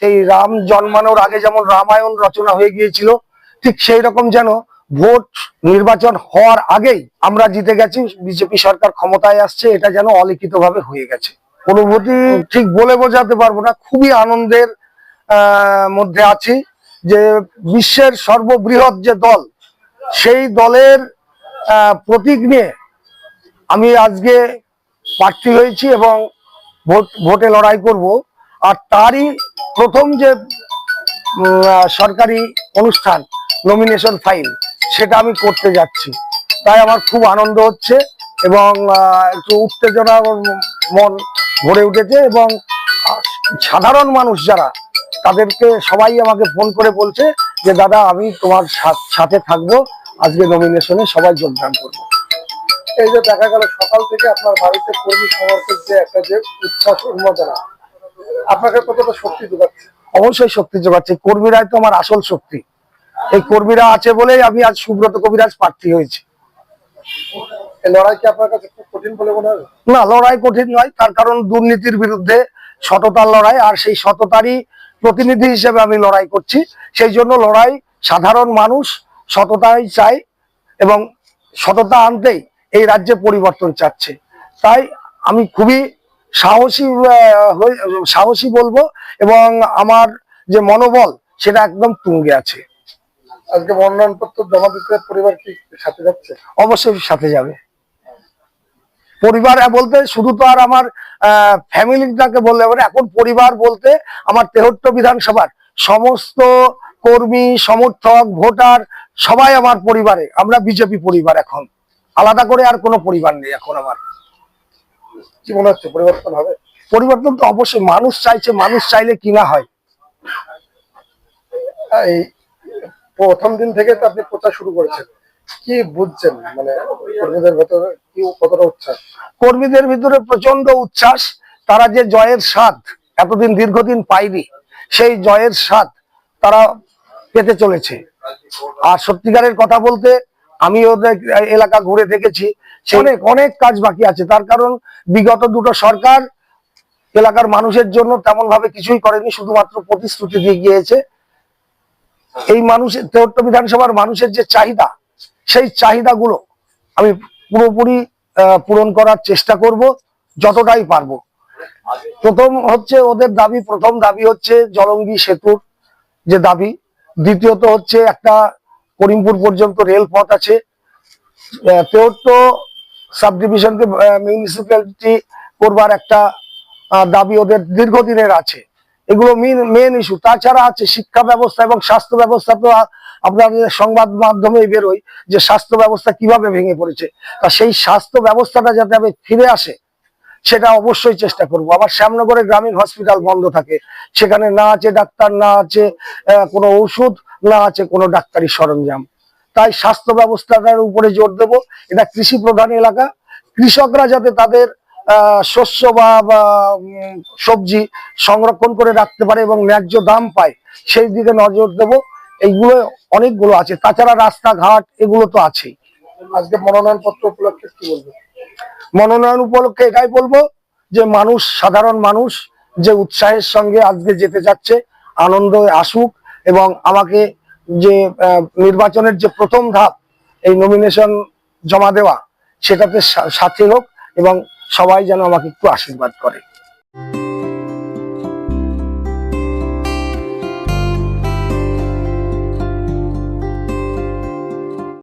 সেই রাম জন্মানোর আগে যেমন রামায়ণ রচনা হয়ে গিয়েছিল, ঠিক সেই রকম যেন ভোট নির্বাচন হওয়ার আগেই আমরা জিতে গেছি, বিজেপি সরকার ক্ষমতায় আসছে, এটা যেন অলিখিতভাবে হয়ে গেছে। অনুভূতি ঠিক বলে বোঝাতে পারবো না, খুবই আনন্দের মধ্যে আছি যে বিশ্বের সর্ববৃহৎ যে দল, সেই দলের প্রতীক নিয়ে আমি আজকে প্রার্থী হয়েছি এবং ভোটে লড়াই করব। আর তারই প্রথম যে সরকারি অনুষ্ঠান নমিনেশন ফাইল, সেটা আমি করতে যাচ্ছি, তাই আমার খুব আনন্দ হচ্ছে এবং একটু উত্তেজনা মন ভরে উঠেছে। এবং সাধারণ মানুষ যারা, তাদেরকে সবাই আমাকে ফোন করে বলছে যে দাদা আমি তোমার সাথে থাকবো, আজকে নমিনেশনে সবাই যোগদান করবো। এই যে দেখা গেল সকাল থেকে আপনার বাড়িতে কর্মী সমর্থক যে একটা যে উচ্ছ্বাস উন্মাদনা, আপনাকে কতটা শক্তি যোগাচ্ছে? অবশ্যই শক্তি যোগাচ্ছে, কর্মীরাই তো আমার আসল শক্তি। এই কর্মীরা আছে বলেই আমি আজ সুব্রত কবিরাজ প্রার্থী হয়েছি। এই লড়াই কি আপনার কাছে খুব কঠিন বলে মনে হয়? না, লড়াই কঠিন নয়, তার কারণ দুর্নীতির বিরুদ্ধে সততার লড়াই, আর সেই সততারই প্রতিনিধি হিসেবে আমি লড়াই করছি। সেই জন্য লড়াই, সাধারণ মানুষ সততাই চায় এবং সততা আনতেই এই রাজ্যে পরিবর্তন চাচ্ছে। তাই আমি খুবই সাহসী বলবো, এবং আমার যে মনোবল সেটা একদম তুঙ্গে আছে। আজকে মনোনয়নপত্র জমা দিতে পরিবার কি সাথে যাচ্ছে? অবশ্যই সাথে যাবে। পরিবার বলতে শুধু তো আর আমার ফ্যামিলিটাকে বললে হবে না, এখন পরিবার বলতে আমার 73 বিধানসভার সমস্ত কর্মী, সমর্থক, ভোটার সবাই আমার পরিবারে। আমরা বিজেপি পরিবার, এখন আলাদা করে আর কোনো পরিবার নেই এখন আমার। কি মনে হচ্ছে পরিবর্তন হবে? পরিবর্তন তো অবশ্যই মানুষ চাইছে, মানুষ চাইলে কি না হয়। এই প্রথম দিন থেকে তো আপনি প্রচার শুরু করেছেন, কি বুঝছেন মানে কর্মীদের ভেতরে কি কতটা উচ্ছ্বাস? কর্মীদের ভিতরে প্রচন্ড উচ্ছ্বাস, তারা যে জয়ের স্বাদ এতদিন দীর্ঘদিন পায়নি, সেই জয়ের স্বাদ তারা পেতে চলেছে। আর সত্যিকারের কথা বলতে, আমি ওদের এলাকা ঘুরে দেখেছি, অনেক অনেক কাজ বাকি আছে। তার কারণ বিগত দুটো সরকার এলাকার মানুষের জন্য তেমন ভাবে কিছুই করেনি, শুধুমাত্র প্রতিশ্রুতি দিয়ে গিয়েছে। এই মানুষের 73 বিধানসভার মানুষের যে চাহিদা, সেই চাহিদাগুলো আমি পুরোপুরি পূরণ করার চেষ্টা করব, যতটাই পারবো। প্রথম দাবি হচ্ছে জলঙ্গি সেতুর যে দাবি, দ্বিতীয়ত হচ্ছে একটা করিমপুর পর্যন্ত রেলপথ আছে, 73 সাব ডিভিশনকে মিউনিসিপ্যালিটি করবার একটা দাবি ওদের দীর্ঘদিনের আছে। এগুলো মেন ইস্যু। তাছাড়া আছে শিক্ষা ব্যবস্থা এবং স্বাস্থ্য ব্যবস্থা। তো আপনাদের সংবাদ মাধ্যমে বেরোয় যে স্বাস্থ্য ব্যবস্থা কিভাবে ভেঙে পড়েছে, তা সেই স্বাস্থ্য ব্যবস্থাটা যাতে আমি ফিরে আসে, সেটা অবশ্যই চেষ্টা করব। আবার শ্যামনগরে গ্রামীণ হসপিটাল বন্ধ থাকে, সেখানে না আছে ডাক্তার, না আছে কোনো ওষুধ, না আছে কোনো ডাক্তারি সরঞ্জাম। তাই স্বাস্থ্য ব্যবস্থাটার উপরে জোর দেব। এটা কৃষি প্রধান এলাকা, কৃষকরা যাতে তাদের শস্য বা সবজি সংরক্ষণ করে রাখতে পারে এবং ন্যায্য দাম পায়, সেই দিকে নজর দেব। এইগুলো অনেকগুলো আছে, তাছাড়া রাস্তাঘাট এগুলো তো আছেই। আজকে মনোনয়নপত্র উপলক্ষে কি বলবো? মনোনয়ন উপলক্ষে এটাই বলবো যে মানুষ, সাধারণ মানুষ যে উৎসাহের সঙ্গে আজকে যেতে যাচ্ছে, আনন্দ আসুক এবং আমাকে যে নির্বাচনের যে প্রথম ধাপ, এই নমিনেশন জমা দেওয়া, সেটাতে সাথী হোক এবং সবাই যেন আমাকে একটু আশীর্বাদ করে।